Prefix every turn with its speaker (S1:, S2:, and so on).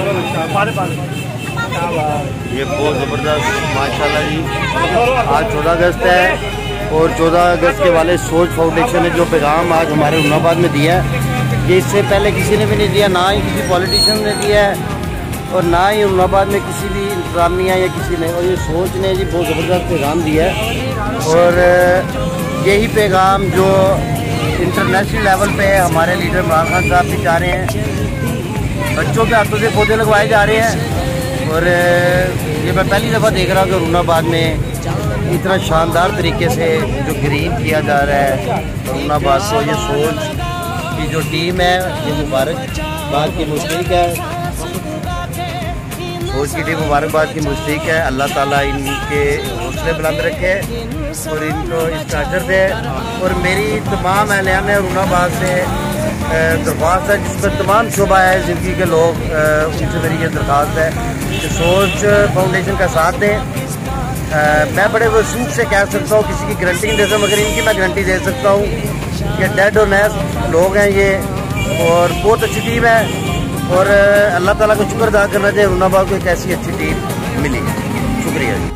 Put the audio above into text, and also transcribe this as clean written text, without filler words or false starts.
S1: ये बहुत ज़बरदस्त माशाल्लाह जी। आज 14 अगस्त है और 14 अगस्त के वाले सोच फाउंडेशन ने जो पैगाम आज हमारे हुरनाबाद में दिया है, ये इससे पहले किसी ने भी नहीं दिया, ना ही किसी पॉलिटिशियन ने दिया है और ना ही हुरनाबाद में किसी भी इंतजामिया या किसी ने। और ये सोच ने जी बहुत ज़बरदस्त पैगाम दिया है और यही पैगाम जो इंटरनेशनल लेवल पे हमारे लीडर इमरान खान साहब भी चाह रहे हैं। बच्चों के हाथों से पौधे लगवाए जा रहे हैं और ये मैं पहली दफ़ा देख रहा हूँ कि हुरनाबाद में इतना शानदार तरीके से जो ग्रीन किया जा रहा है हुरनाबाद को। ये सोच की जो टीम है ये मुबारकबाद की मुस्तहिक है, सोच की टीम मुबारकबाद की मुस्तहिक है। अल्लाह ताला इनके हौसले बुलंद रखे और इनको इसका अजर दे। और मेरी तमाम एहलियान हुरनाबाद से दरख्वास्त है, जिस पर तमाम शोबा है ज़िंदगी के लोग, उनसे मेरी ये दरख्वास्त है कि सोच फाउंडेशन का साथ दें। मैं बड़े वसूख से कह सकता हूँ, किसी की गारंटी नहीं दे सकता, मगर इनकी मैं गारंटी दे सकता हूँ कि डेड और नेस्ट लोग हैं ये और बहुत अच्छी टीम है। और अल्लाह ताला को शुक्र अदा करना चाहिए, हुरनाबाद को एक ऐसी अच्छी टीम मिली। शुक्रिया जी।